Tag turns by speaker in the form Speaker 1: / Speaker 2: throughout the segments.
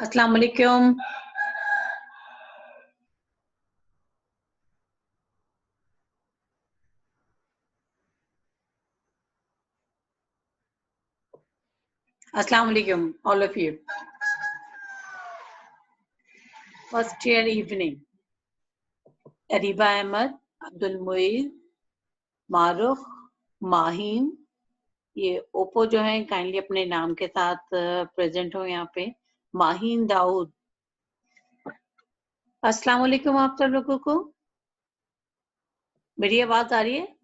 Speaker 1: अस्सलाम वालेकुम। Assalamu alaikum, all of you. First year evening. Ariba Ahmed, Abdul Muiz, Marukh, Mahim, ये Oppo जो है काइंडली अपने नाम के साथ प्रेजेंट हो यहाँ पे। माहीन दाऊद। अस्सलाम वालेकुम आप सब लोगों को। मेरी आवाज आ रही है?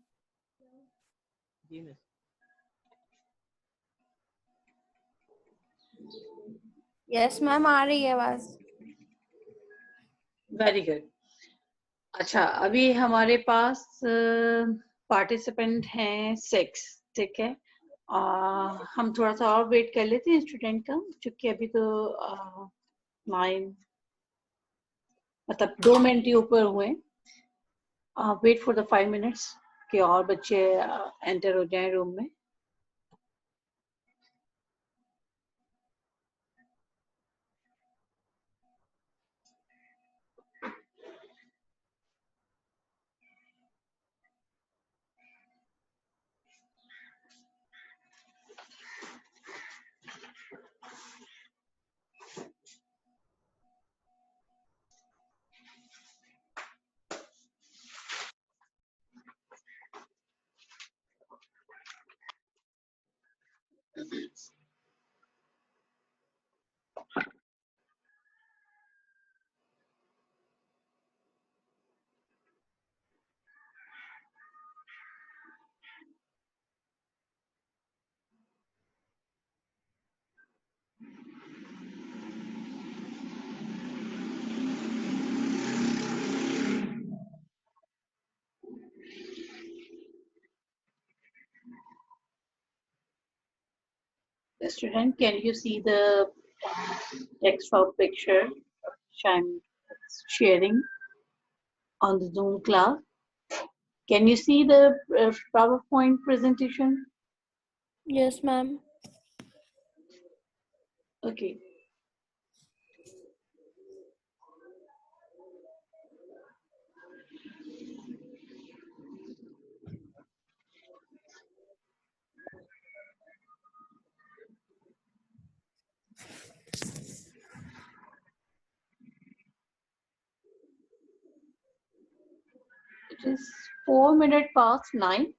Speaker 2: यस मैम, आ रही है आवाज।
Speaker 1: Very good. अच्छा, अभी हमारे पास पार्टिसिपेंट हैं 6, ठीक है। हम थोड़ा सा और वेट कर लेते हैं स्टूडेंट का, क्योंकि अभी तो 9 मतलब 2 मिनट ही ऊपर हुए। वेट फॉर द 5 मिनट्स कि और बच्चे एंटर हो जाएं रूम में। Student, can you see the text or picture which I'm sharing on the Zoom class? Can you see the PowerPoint presentation?
Speaker 2: Yes ma'am.
Speaker 1: Okay. It is 4 minutes past 9.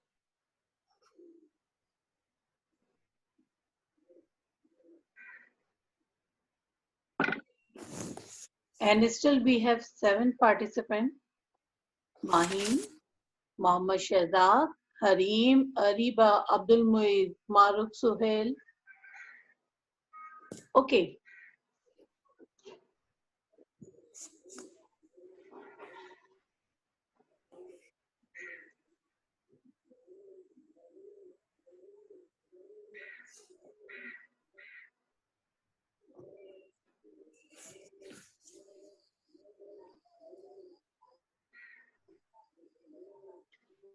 Speaker 1: And still we have 7 participants. Maheen, Mohammad Shahzad, Hareem, Ariba, Abdul Muiz, Maruf Suhail. Okay.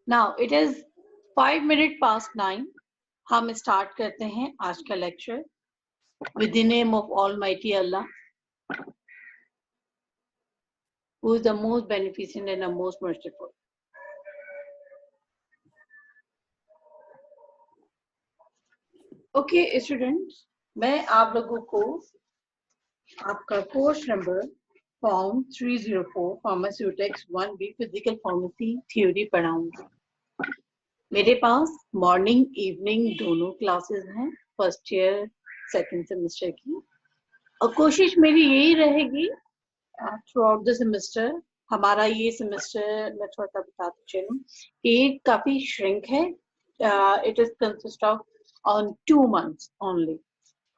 Speaker 1: Now it is 5 minutes past 9. हम start करते हैं आज का lecture with the name of Almighty Allah, who is the most beneficent and the most merciful. Okay students, मैं आप लोगों को आपका course number form 304 pharmaceutics 1B physical pharmacy theory पढ़ाऊंगी। मेरे पास मॉर्निंग इवनिंग दोनों क्लासेस हैं, फर्स्ट ईयर सेकंड सेमेस्टर की, और कोशिश मेरी यही रहेगी थ्रू आउट द सेमेस्टर। हमारा ये सेमेस्टर मैं थोड़ा सा बताती चलूं कि काफी श्रिंक है। It is consist of on 2 months only,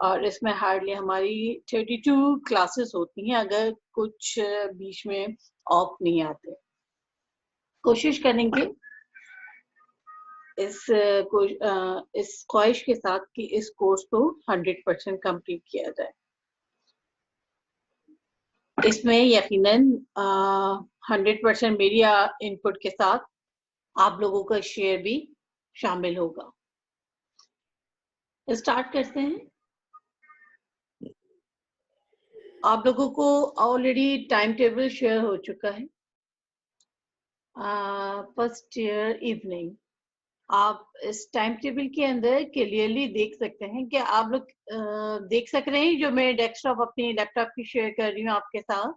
Speaker 1: और इसमें हार्डली हमारी 32 क्लासेस होती हैं अगर कुछ बीच में ऑफ नहीं आते। कोशिश करेंगे इस ख्वाहिश के साथ कि इस कोर्स को 100% कंप्लीट किया जाए। इसमें यकीनन 100% मेरी इनपुट के साथ आप लोगों का शेयर भी शामिल होगा। स्टार्ट करते हैं। आप लोगों को ऑलरेडी टाइम टेबल शेयर हो चुका है। फर्स्ट ईयर इवनिंग, आप इस टाइम टेबल के अंदर क्लियरली देख सकते हैं कि आप लोग देख सक रहे हैं जो मैं डेस्कटॉप अपनी लैपटॉप की शेयर कर रही हूँ आपके साथ।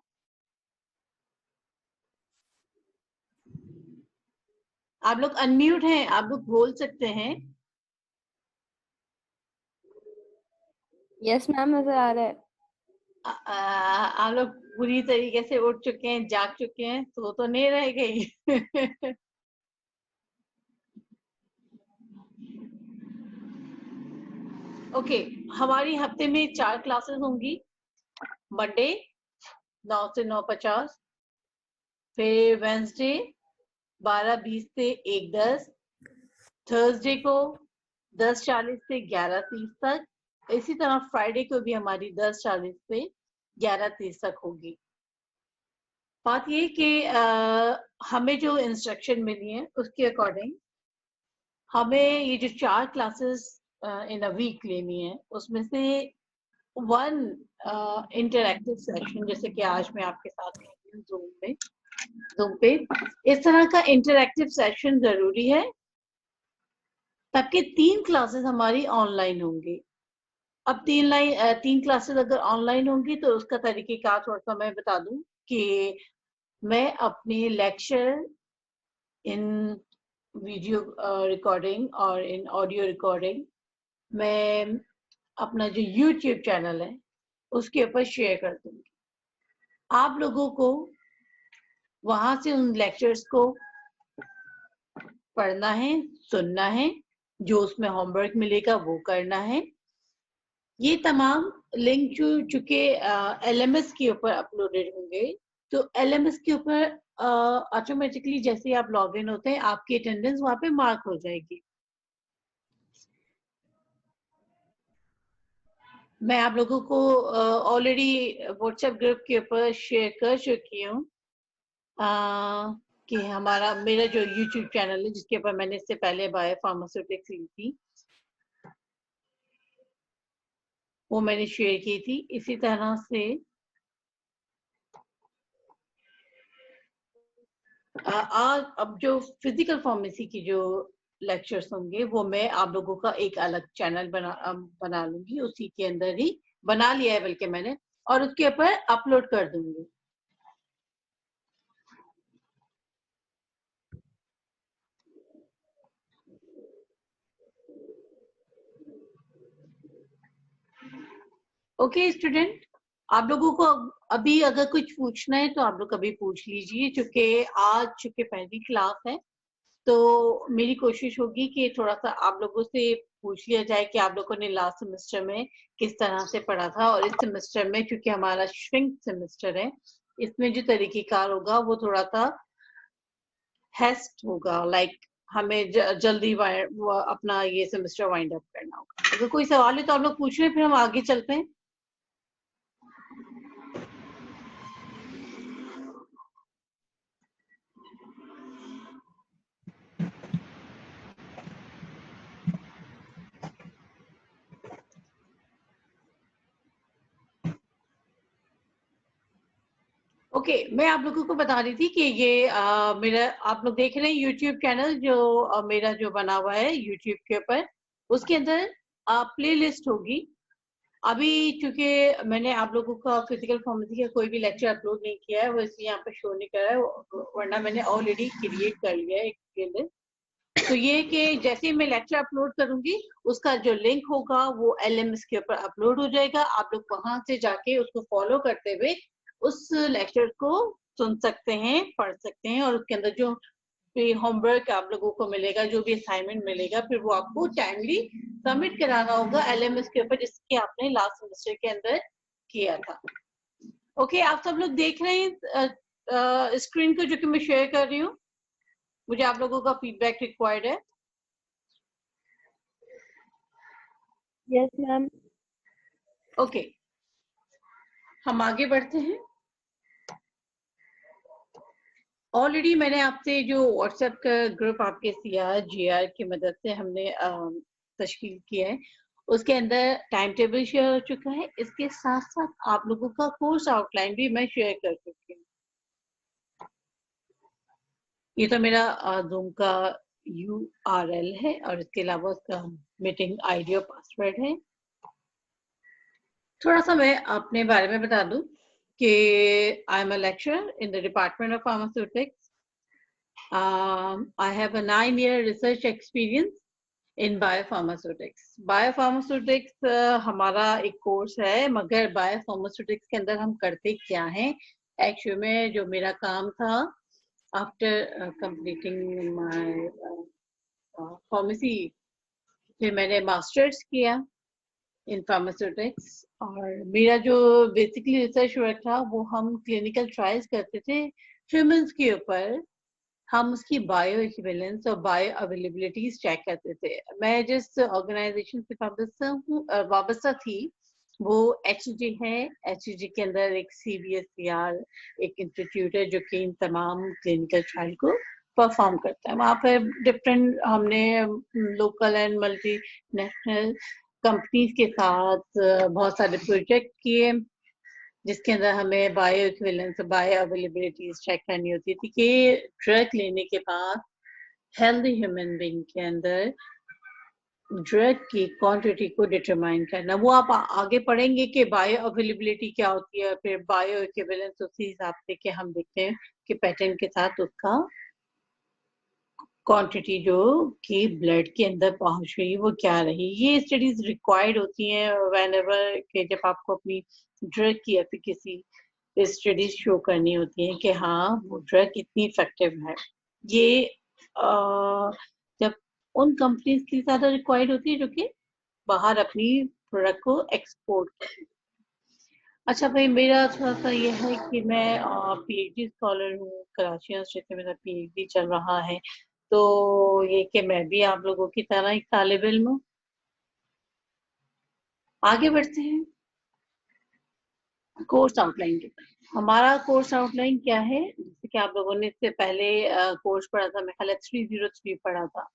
Speaker 1: आप लोग अनम्यूट हैं, आप लोग बोल सकते हैं।
Speaker 2: यस मैम, नजर आ रहा है।
Speaker 1: आप लोग पूरी तरीके से उठ चुके हैं, जाग चुके हैं, तो नहीं रह गई। ओके, हमारी हफ्ते में 4 क्लासेस होंगी। मंडे 9 से 9:50, फिर वेंसडे 12:20 से 1:10, थर्सडे को 10:40 से 11:30 तक, इसी तरह फ्राइडे को भी हमारी 10:40 से 11:30 तक होगी। बात ये कि हमें जो इंस्ट्रक्शन मिली है उसके अकॉर्डिंग हमें ये जो 4 क्लासेस इन अ वीक लेनी है, उसमें से 1 इंटरैक्टिव सेशन, जैसे कि आज मैं आपके साथ ज़ूम पे इस तरह का इंटरैक्टिव सेशन जरूरी है, तबकि 3 क्लासेस हमारी ऑनलाइन होंगी। अब 3 क्लासेस अगर ऑनलाइन होंगी तो उसका तरीकेकार थोड़ा सा मैं बता दूं कि मैं अपनी लेक्चर इन वीडियो रिकॉर्डिंग और इन ऑडियो रिकॉर्डिंग मैं अपना जो YouTube चैनल है उसके ऊपर शेयर कर दूंगी। आप लोगों को वहां से उन लेक्चर्स को पढ़ना है, सुनना है, जो उसमें होमवर्क मिलेगा वो करना है। ये तमाम लिंक चुके LMS के ऊपर अपलोडेड होंगे, तो LMS के ऊपर ऑटोमेटिकली जैसे आप लॉग इन होते हैं आपकी अटेंडेंस वहां पे मार्क हो जाएगी। मैं आप लोगों को ऑलरेडी व्हाट्सएप ग्रुप के ऊपर शेयर कर चुकी हूँ कि मेरा जो YouTube चैनल है जिसके ऊपर मैंने इससे पहले बायो फार्मास्यूटिक्स ली थी वो मैंने शेयर की थी। इसी तरह से आज अब जो फिजिकल फार्मेसी की जो लेक्चर्स होंगे वो मैं आप लोगों का एक अलग चैनल बना लूंगी, उसी के अंदर ही बना लिया है बल्कि मैंने, और उसके ऊपर अपलोड कर दूंगी। ओके स्टूडेंट, आप लोगों को अभी अगर कुछ पूछना है तो आप लोग अभी पूछ लीजिए, चूंकि पहली क्लास है तो मेरी कोशिश होगी कि थोड़ा सा आप लोगों से पूछ लिया जाए कि आप लोगों ने लास्ट सेमेस्टर में किस तरह से पढ़ा था, और इस सेमेस्टर में क्योंकि हमारा श्रिंक सेमेस्टर है इसमें जो तरीकेकार होगा वो थोड़ा सा हेस्ट होगा, लाइक हमें जल्दी अपना ये सेमेस्टर वाइंड अप करना होगा। अगर कोई सवाल है तो आप लोग पूछ रहे, फिर हम आगे चलते हैं। ओके, मैं आप लोगों को बता रही थी कि ये मेरा आप लोग देख रहे हैं यूट्यूब चैनल जो मेरा जो बना हुआ है यूट्यूब के ऊपर, उसके अंदर प्ले लिस्ट होगी। अभी चूंकि मैंने आप लोगों का फिजिकल फार्मेसी का कोई भी लेक्चर अपलोड नहीं किया है वो इसलिए यहाँ पर शो नहीं कर रहा है, वरना मैंने ऑलरेडी क्रिएट कर लिया है एक प्ले लिस्ट। तो ये कि जैसे ही मैं लेक्चर अपलोड करूंगी उसका जो लिंक होगा वो LMS के ऊपर अपलोड हो जाएगा। आप लोग वहां से जाके उसको फॉलो करते हुए उस लेक्चर को सुन सकते हैं, पढ़ सकते हैं, और उसके अंदर जो भी होमवर्क आप लोगों को मिलेगा, जो भी असाइनमेंट मिलेगा, फिर वो आपको टाइमली सबमिट कराना होगा LMS के ऊपर जिसके आपने लास्ट सेमेस्टर के अंदर किया था। ओके, आप सब लोग देख रहे हैं स्क्रीन को जो कि मैं शेयर कर रही हूँ? मुझे आप लोगों का फीडबैक रिक्वायर्ड है।
Speaker 2: Yes ma'am.
Speaker 1: ओके, हम आगे बढ़ते हैं। ऑलरेडी मैंने आपसे जो व्हाट्सएप का ग्रुप आपके CR GR की मदद से हमने तश्कील किया है उसके अंदर टाइम टेबल शेयर हो चुका है, इसके साथ साथ आप लोगों का कोर्स आउटलाइन भी मैं शेयर कर चुकी हूँ। ये तो मेरा जूम का URL है और इसके अलावा उसका मीटिंग आईडी और पासवर्ड है। थोड़ा सा मैं अपने बारे में बता दूं कि I am a lecturer in the department of pharmaceutics. I have a 9-year research experience in biopharmaceutics. Biopharmaceutics हमारा एक कोर्स है, मगर biopharmaceutics के अंदर हम करते क्या हैं? एक्चुअली में जो मेरा काम था, आफ्टर कंप्लीटिंग माय फार्मेसी, फिर मैंने मास्टर्स किया इन फार्मास्यूटिक्स और मेरा जो बेसिकली रिसर्च वर्क था वो हम क्लिनिकल ट्रायल्स करते थे ह्यूमंस के ऊपर। हम उसकी बायो इक्विवेलेंस और बायो अवेलेबिलिटीज चेक करते थे। मैं जिस ऑर्गेनाइजेशन से वाबस्ता थी वो HG है। HG के अंदर एक CBSCR एक इंस्टीट्यूट है जो कि इन तमाम क्लिनिकल ट्रायल को परफॉर्म करता है। वहाँ पर डिफरेंट हमने local and multinational companies के साथ बहुत सारे प्रोजेक्ट किए जिसके अंदर हमें bioequivalence bioavailabilities check करनी होती थी कि ड्रग लेने के बाद हेल्दी ह्यूमन बीइंग के अंदर ड्रग की क्वांटिटी को डिटरमाइन करना। वो आप आगे पढ़ेंगे कि बायो अवेलेबिलिटी क्या होती है, फिर बायो इक्विवेलेंस उसी हिसाब से कि हम देखते हैं कि पैटर्न के साथ उसका क्वांटिटी जो कि ब्लड के अंदर पहुंच गई वो क्या रही। ये स्टडीज रिक्वायर्ड होती हैं व्हेनेवर के जब आपको अपनी ड्रग की एफिकेसी स्टडीज शो करनी होती हैं कि हाँ वो ड्रग इतनी इफेक्टिव है। ये जब उन कंपनीज की ज्यादा रिक्वायर्ड होती है जो कि बाहर अपनी प्रोडक्ट को एक्सपोर्ट करें। अच्छा भाई, मेरा थोड़ा सा ये है कि मैं PhD स्कॉलर हूँ, कराची यूनिवर्सिटी में मेरा PhD चल रहा है, तो ये कि मैं भी आप लोगों की तरह एक तालिब इल्म हूँ। आगे बढ़ते हैं कोर्स आउटलाइन के। हमारा कोर्स आउटलाइन क्या है, जैसे कि आप लोगों ने इससे पहले कोर्स पढ़ा था, मैं ख्याल 303 पढ़ा था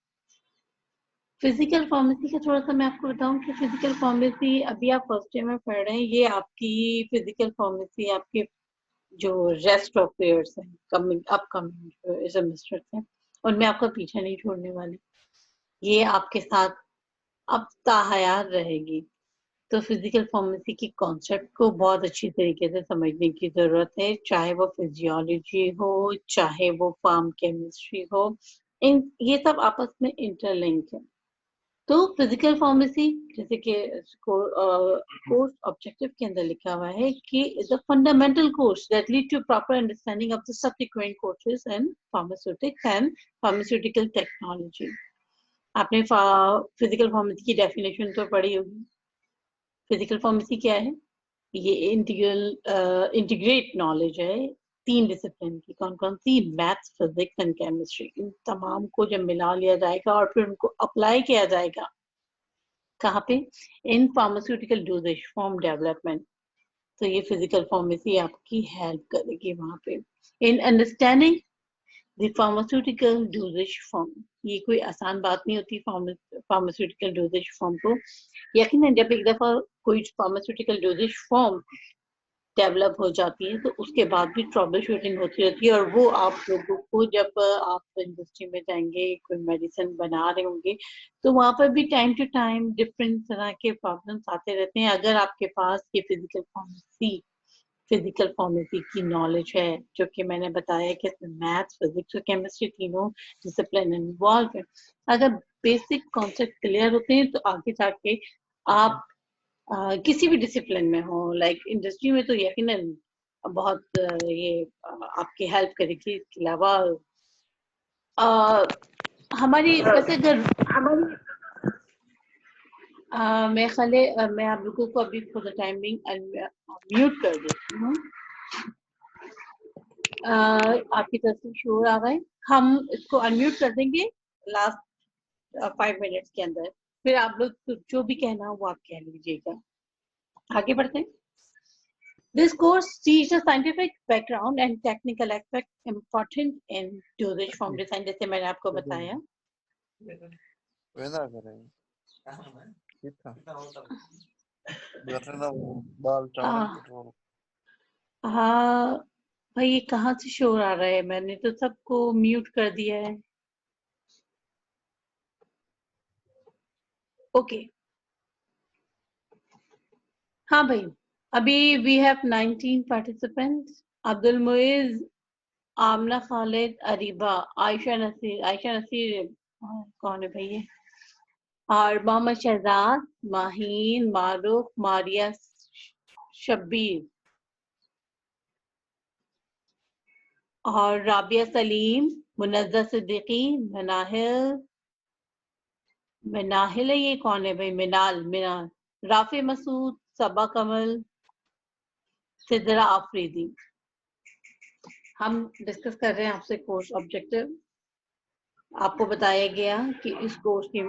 Speaker 1: फिजिकल फार्मेसी का। थोड़ा सा मैं आपको बताऊं कि फिजिकल फार्मेसी अभी आप फर्स्ट ईयर में पढ़ रहे हैं, ये आपकी फिजिकल फार्मेसी आपके जो रेस्ट ऑफ ईयर्स हैं, कमिंग अपकमिंग सेमेस्टर्स हैं, उनमें आपका पीछा नहीं छोड़ने वाली। ये आपके साथ अब ताहयात रहेगी। तो फिजिकल फार्मेसी की कॉन्सेप्ट को बहुत अच्छी तरीके से समझने की जरूरत है, चाहे वो फिजियोलॉजी हो, चाहे वो फार्म केमिस्ट्री हो, इन ये सब आपस में इंटरलिंक है। तो फिजिकल फार्मेसी जैसे कि कोर्स ऑब्जेक्टिव के अंदर लिखा हुआ है कि is a fundamental course that lead to proper understanding of the subsequent courses in pharmaceutics and pharmaceutical technology. आपने फिजिकल फार्मेसी की डेफिनेशन तो पढ़ी होगी। फिजिकल फार्मेसी क्या है? ये इंटीग्रेट नॉलेज है 3 डिसिप्लिन की। कौन कौन सी? Maths, physics and chemistry. इन तमाम को जब मिला लिया जाएगा और फिर उनको अप्लाई किया जाएगा कहाँ पे? In pharmaceutical doses form development. तो ये फिजिकल फार्मेसी आपकी हेल्प करेगी वहां पे in understanding the pharmaceutical doses form. ये कोई आसान बात नहीं होती फार्मास्यूटिकल डोजेज फॉर्म को। यकीनन जब एक दफा कोई फार्मास्यूटिकल डोजेज फॉर्म डेवलप हो जाती है तो उसके बाद भी ट्रबल शूटिंग होती रहती है, और वो आप लोगों को जब आप इंडस्ट्री में जाएंगे कोई मेडिसिन बना रहे होंगे तो वहां पर भी टाइम टू टाइम डिफरेंट तरह के प्रॉब्लम्स आते रहते हैं। अगर आपके पास ये फिजिकल फार्मेसी की नॉलेज है, जो कि मैंने बताया कि मैथ्स, फिजिक्स और केमिस्ट्री तीनों डिसिप्लिन इन्वॉल्व है, अगर बेसिक कॉन्सेप्ट क्लियर होते हैं तो आगे जाके आप किसी भी डिसिप्लिन में हो, लाइक इंडस्ट्री में तो यकीनन बहुत ये आपकी हेल्प करेगी। इसके अलावा हमारी वैसे अगर मैं मैं आप लोगों को अभी for the time being mute कर देती हूँ। आपकी तरफ से शोर आ रहा है, हम इसको अनम्यूट कर देंगे लास्ट 5 मिनट्स के अंदर, फिर आप लोग जो भी कहना हो वो आप कह लीजिएगा। आगे बढ़ते हैं। This course teaches the scientific background and technical aspect important in dosage form design, जैसे मैंने आपको बताया।
Speaker 3: ठीक था बैठना दाल चावल
Speaker 1: आ,
Speaker 3: पेट्रोल।
Speaker 1: हाँ भाई, ये कहाँ से शोर आ रहा है? मैंने तो सबको म्यूट कर दिया है। ओके, हाँ भाई, अभी we have 19 participants. Abdul Muiz, Amna Khalid, Areeba, Ayesha Naseer कौन है भाई ये? और मोहम्मद शहजाद, माहीन, मारूफ, मारिया, शब्बीर और राबिया सलीम, मुनज्जा सिद्दीकी, मिनाहिल है, ये कौन है भाई? मिनाल, राफी मसूद, सबा कमल, सिदरा आफरीदी। हम डिस्कस कर रहे हैं आपसे कोर्स ऑब्जेक्टिव। आपको बताया गया कि इस कोर्स की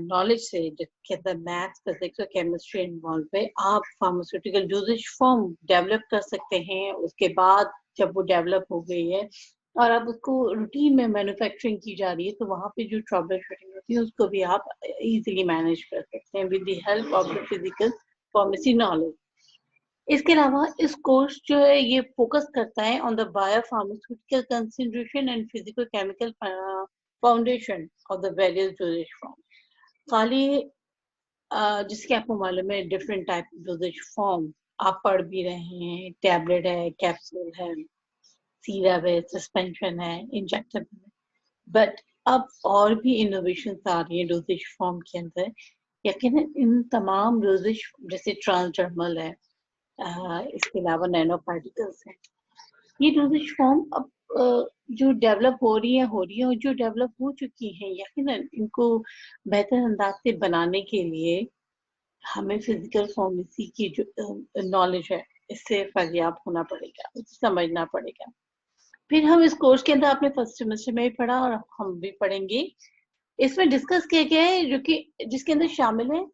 Speaker 1: नॉलेज से जिसके अंदर मैथ्स, फिजिक्स और केमिस्ट्री इन्वॉल्व है, आप फार्मास्यूटिकल डोजेज फॉर्म डेवलप कर सकते हैं। उसके बाद जब वो डेवलप हो गई है और अब उसको रूटीन में मैन्युफैक्चरिंग की जा रही है, तो वहाँ पे जो ट्रबल शूटिंग होती है उसको भी आप इजीली मैनेज कर सकते हैं with the help of the physical pharmacy knowledge. इसके अलावा इस कोर्स जो है ये फोकस करता है on the biopharmaceutical concentration and physical chemical foundation of the various doses form. खाली जिसके आपको मालूम है डिफरेंट टाइप डोजेज फॉर्म आप पढ़ भी रहे हैं, टैबलेट है, कैप्सूल है, सीरप है, सस्पेंशन है, इंजेक्टेबल है, बट अब और भी इनोवेशन आ रही है डोजेज फॉर्म के अंदर। यकीनन इन तमाम डोजेज जैसे ट्रांसडर्मल है, इसके अलावा नैनो पार्टिकल्स हैं, ये डोजेज फॉर्म अब जो डेवलप हो रही है और जो डेवलप हो चुकी हैं, यकीनन इनको बेहतर अंदाज से बनाने के लिए हमें फिजिकल फार्मेसी की जो नॉलेज है इससे फाययाब होना पड़ेगा, उसे समझना पड़ेगा। फिर हम इस कोर्स के अंदर आपने फर्स्ट सेमेस्टर में भी पढ़ा और हम भी पढ़ेंगे। इसमें डिस्कस किया गया है जो कि जिसके अंदर शामिल है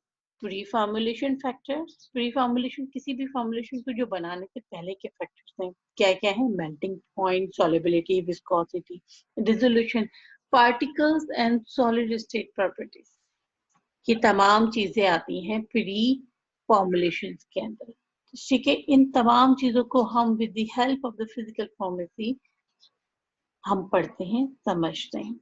Speaker 1: pre formulation factors. Pre formulation किसी भी फार्मुलेशन को जो बनाने से पहले के फैक्टर्स हैं, क्या क्या है? Melting point, solubility, viscosity, dissolution, particles and solid state properties. ये तमाम चीजें आती हैं प्री फॉर्मुलेशन के अंदर। ठीक है, इन तमाम चीजों को हम with the help of the physical pharmacy हम पढ़ते हैं, समझते हैं।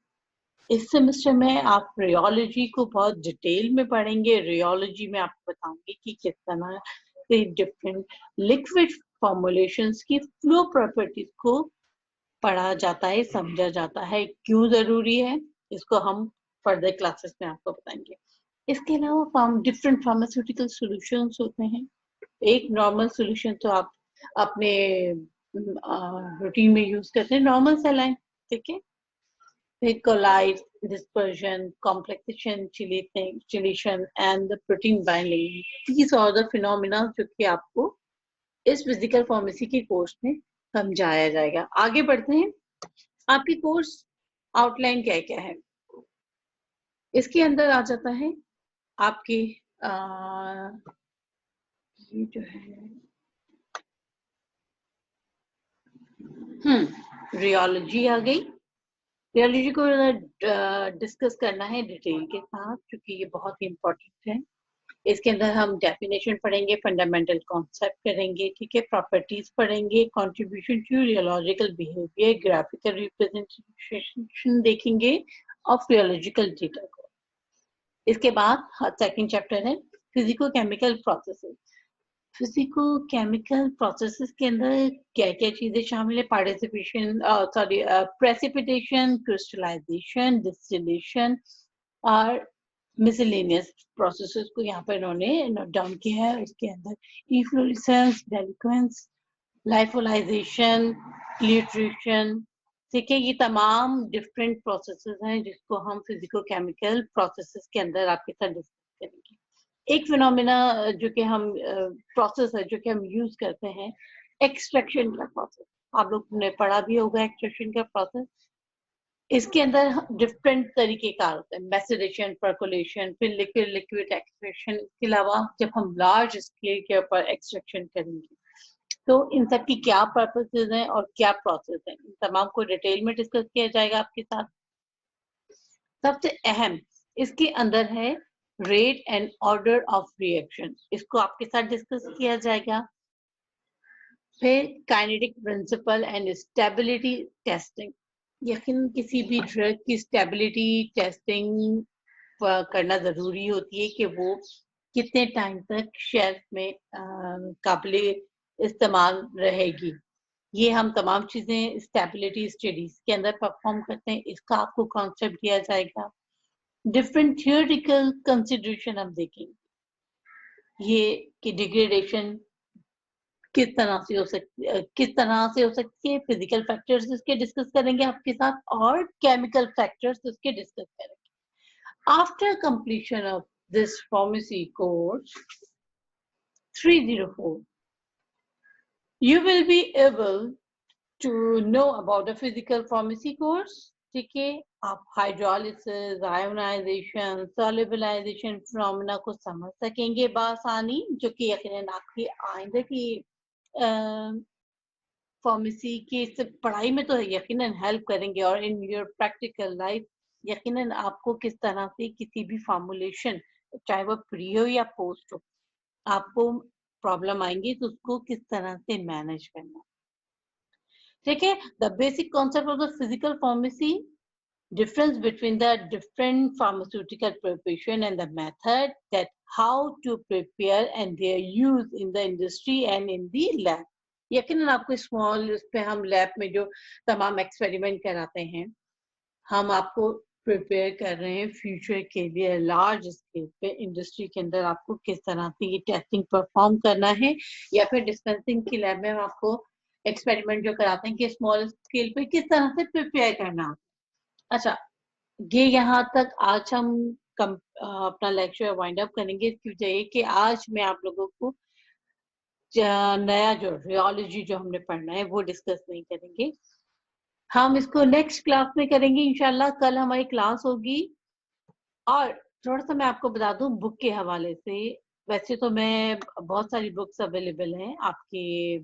Speaker 1: इस सेमेस्टर में आप रियोलॉजी को बहुत डिटेल में पढ़ेंगे। रियोलॉजी में आपको बताऊंगी कि किस तरह से डिफरेंट लिक्विड फॉर्मुलेशंस की फ्लो प्रॉपर्टीज को पढ़ा जाता है, समझा जाता है, क्यों जरूरी है, इसको हम फर्दर क्लासेस में आपको बताएंगे। इसके अलावा डिफरेंट फार्मास्यूटिकल सॉल्यूशंस होते हैं। एक नॉर्मल सॉल्यूशन तो आप अपने रूटीन में यूज करते हैं, नॉर्मल सलाइन, ठीक है। colloid dispersion, complexation, chelation, and the protein binding. These are the phenomena जो कि आपको इस फिजिकल फार्मेसी के कोर्स में समझाया जाएगा। आगे बढ़ते हैं। आपकी कोर्स आउटलाइन क्या क्या है? इसके अंदर आ जाता है आपकी ये जो है रियोलॉजी आ गई। रियोलॉजी को डिस्कस करना है डिटेल के साथ क्योंकि ये बहुत ही इम्पोर्टेंट है। इसके अंदर हम डेफिनेशन पढ़ेंगे, फंडामेंटल कॉन्सेप्ट करेंगे, ठीक है, प्रॉपर्टीज पढ़ेंगे, contribution to rheological behaviour, graphical representation देखेंगे ऑफ रियोलॉजिकल डेटा को। इसके बाद सेकंड चैप्टर है physico chemical processes. Physico chemical processes के अंदर क्या क्या चीजें शामिल है? पार्टिसिपेशन, प्रेसिपिटेशन, क्रिस्टलाइजेशन, डिस्टिलेशन और मिसलेनियस प्रोसेसेस को यहाँ पर इन्होंने नोट डाउन किया है। उसके अंदर इफ्लोरेसेंस, डेलिक्वेंस, लाइफोलाइजेशन, लिट्रेशन, ठीक है, ये तमाम डिफरेंट प्रोसेसेस हैं जिसको हम फिजिको केमिकल प्रोसेसेस के अंदर आपके साथ डिस्कस करेंगे। एक फिनोमिना जो कि हम प्रोसेस है जो कि हम यूज करते हैं, एक्सट्रैक्शन का प्रोसेस। आप लोग ने पढ़ा भी होगा एक्सट्रैक्शन का प्रोसेस। इसके अंदर डिफरेंट तरीके का होता है, मैसेरेशन, परकोलेशन, फिर लिक्विड लिक्विड एक्सट्रैक्शन। इसके अलावा जब हम लार्ज स्केल के ऊपर एक्सट्रैक्शन करेंगे तो इन सब की क्या पर्पसेस हैं और क्या प्रोसेस है, इन तमाम को डिटेल में डिस्कस किया जाएगा आपके साथ। सबसे अहम इसके अंदर है rate and order of reaction, इसको आपके साथ डिस्कस किया जाएगा। फिर kinetic principle and stability testing, यकीन किसी भी ड्रग की स्टेबिलिटी टेस्टिंग करना जरूरी होती है कि वो कितने टाइम तक शेल्फ में काबिले इस्तेमाल रहेगी। ये हम तमाम चीजें स्टेबिलिटी स्टडीज के अंदर परफॉर्म करते हैं, इसका आपको कॉन्सेप्ट दिया जाएगा। डिफरेंट थियोरिटिकल कंसिडरेशन हम देखेंगे, ये कि डिग्रेडेशन किस तरह से हो सकती है, फिजिकल फैक्टर्स इसके डिस्कस करेंगे आपके साथ, और केमिकल फैक्टर्स इसके डिस्कस करेंगे। After completion of this pharmacy course 304, you will be able to know about the physical pharmacy course। ठीक है, आप हाइड्रोलिसिस, आयोनाइजेशन, सॉल्युबलाइजेशन फिनोमेना को समझ सकेंगे बआसानी, जो कि यकीनन आपकी आइंदा की फार्मेसी की पढ़ाई में तो यकीनन हेल्प करेंगे, और इन योर प्रैक्टिकल लाइफ यकीनन आपको किस तरह से किसी भी फॉर्मुलेशन, चाहे वो प्री हो या पोस्ट हो, आपको प्रॉब्लम आएंगी तो उसको किस तरह से मैनेज करना। ठीक है, the basic concept of the physical pharmacy, difference between the different pharmaceutical preparation and the method that how to prepare and their use in the industry and in the lab। यकीनन आपको small उस पे हम lab में जो तमाम experiment कराते हैं, हम आपको प्रिपेयर कर रहे हैं फ्यूचर के लिए लार्ज स्केल पे इंडस्ट्री के अंदर आपको किस तरह से ये टेस्टिंग परफॉर्म करना है, या फिर डिस्पेंसिंग की लैब में हम आपको एक्सपेरिमेंट जो कराते हैं कि स्मॉल स्केल पे किस तरह से प्रिपेयर करना। अच्छा, ये यहाँ तक आज हम अपना लेक्चर वाइंड अप करेंगे। इसकी वजह ये कि आज मैं आप लोगों को नया जो रियोलॉजी जो हमने पढ़ना है वो डिस्कस नहीं करेंगे, हम इसको नेक्स्ट क्लास में करेंगे इंशाल्लाह। कल हमारी क्लास होगी। और थोड़ा सा मैं आपको बता दूं बुक के हवाले से, वैसे तो मैं बहुत सारी बुक्स अवेलेबल हैं आपके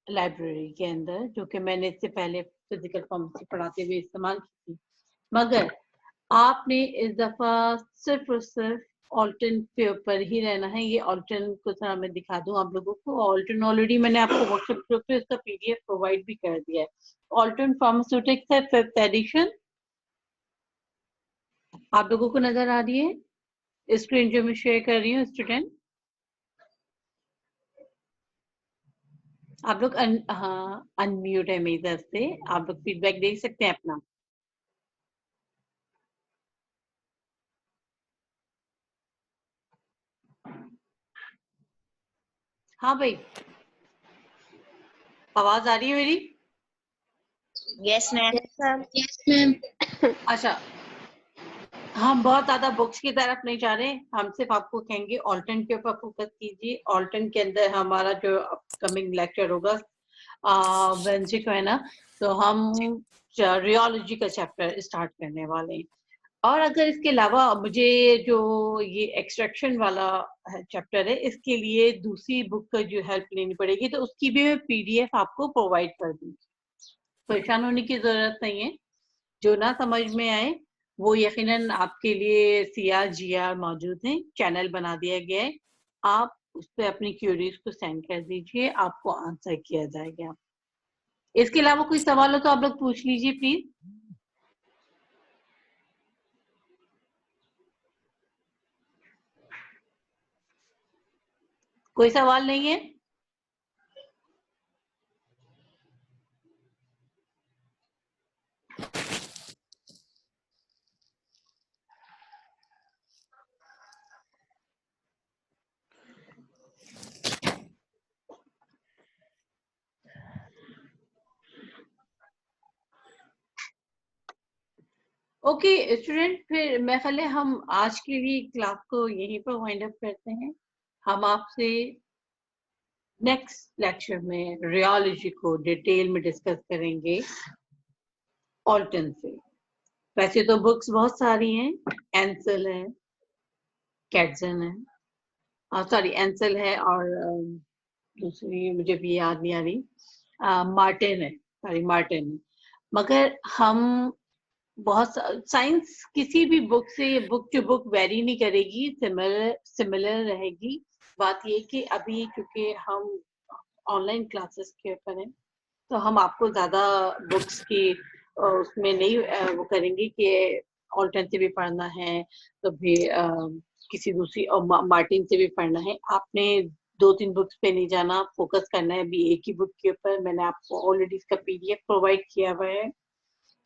Speaker 1: लाइब्रेरी के अंदर, जो कि मैंने इससे पहले फिजिकल फार्मेसी पढ़ाते हुए इस्तेमाल की थी, मगर आपने इस दफा सिर्फ और सिर्फ ऑल्टन पे ऊपर ही रहना है। ये ऑल्टन को थोड़ा मैं दिखा दूं आप लोगों को। ऑल्टन ऑलरेडी मैंने आपको व्हाट्सएप ग्रुप पे उसका पीडीएफ प्रोवाइड भी कर दिया है। ऑल्टन फार्मास्यूटिक्स है 5th एडिशन, आप लोगों को नजर आ रही है स्क्रीन जो मैं शेयर कर रही हूँ स्टूडेंट? आप लोग हाँ अनम्यूट है मेरी तरफ से, आप लोग फीडबैक दे सकते हैं अपना। हाँ भाई, आवाज आ रही है मेरी?
Speaker 2: Yes ma'am.
Speaker 3: Yes ma'am.
Speaker 1: अच्छा, हम बहुत ज्यादा बुक्स की तरफ नहीं जा रहे, हम सिर्फ आपको कहेंगे ऑल्टन के ऊपर फोकस कीजिए। ऑल्टन के अंदर हमारा जो अपकमिंग लेक्चर होगा वेडनेसडे को है ना, तो हम रियोलॉजी का चैप्टर स्टार्ट करने वाले हैं। और अगर इसके अलावा मुझे जो ये एक्सट्रैक्शन वाला चैप्टर है, इसके लिए दूसरी बुक का जो हेल्प लेनी पड़ेगी, तो उसकी भी मैं पीडीएफ आपको प्रोवाइड कर दूंगी, परेशान होने की जरूरत नहीं है। जो ना समझ में आए वो यकीनन आपके लिए CR GR मौजूद है, चैनल बना दिया गया है, आप उस पर अपनी क्यूरीज को सेंड कर दीजिए, आपको आंसर किया जाएगा। इसके अलावा कोई सवाल हो तो आप लोग पूछ लीजिए प्लीज। कोई सवाल नहीं है? ओके स्टूडेंट, फिर मैं ख्याल है हम आज के लिए क्लास को यहीं पर वाइंड अप करते हैं। हम आपसे नेक्स्ट लेक्चर में रियोलॉजी को डिटेल में डिस्कस करेंगे ऑल्टन से। वैसे तो बुक्स बहुत सारी हैं, एंसल है, कैटसन है, सॉरी एंसल है, और दूसरी मुझे भी याद नहीं आ रही, मार्टिन है, सॉरी मार्टिन है। मगर हम बहुत साइंस किसी भी बुक से बुक टू बुक वेरी नहीं करेगी, सिमिलर रहेगी। बात ये कि अभी क्योंकि हम ऑनलाइन क्लासेस के ऊपर हैं, तो हम आपको ज्यादा बुक्स की उसमें नहीं वो करेंगे कि ऑल्टन से भी पढ़ना है तो भी किसी दूसरी मार्टिन से भी पढ़ना है। आपने 2-3 बुक्स पे नहीं जाना, फोकस करना है अभी एक ही बुक के ऊपर। मैंने आपको ऑलरेडी इसका पीडीएफ प्रोवाइड किया हुआ है।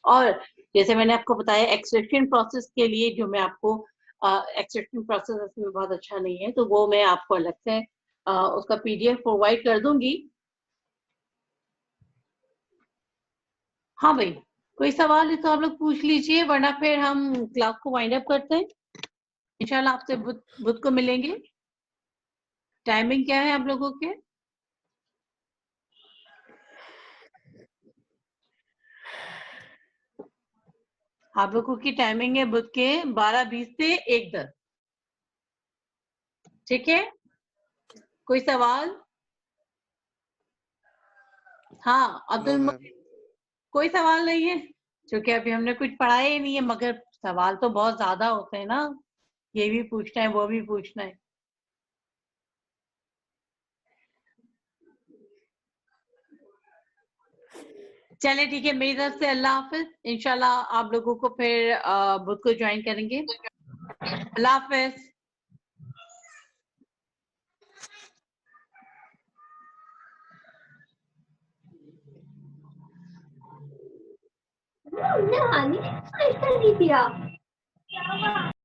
Speaker 1: और जैसे मैंने आपको बताया एक्सट्रैक्शन प्रोसेस के लिए जो मैं आपको एक्सट्रैक्शन प्रोसेस इसमें बहुत अच्छा नहीं है, तो वो मैं आपको अलग से उसका पीडीएफ प्रोवाइड कर दूंगी। हाँ भाई, कोई सवाल है तो आप लोग पूछ लीजिए, वरना फिर हम क्लास को वाइंड अप करते हैं। इंशाल्लाह आपसे बुध को मिलेंगे। टाइमिंग क्या है आप लोगों के? आप लोगों की टाइमिंग है बुध के 12:20 से 1:10। ठीक है, कोई सवाल? हाँ अब्दुल, कोई सवाल नहीं है क्योंकि अभी हमने कुछ पढ़ाया ही नहीं है, मगर सवाल तो बहुत ज्यादा होते हैं ना, ये भी पूछना है वो भी पूछना है। चले ठीक है, मेरी तरफ से अल्लाह हाफिज। इंशाल्लाह आप लोगों को फिर बुध को ज्वाइन करेंगे। अल्लाह हाफिज।
Speaker 3: हमने हानि नहीं दिया।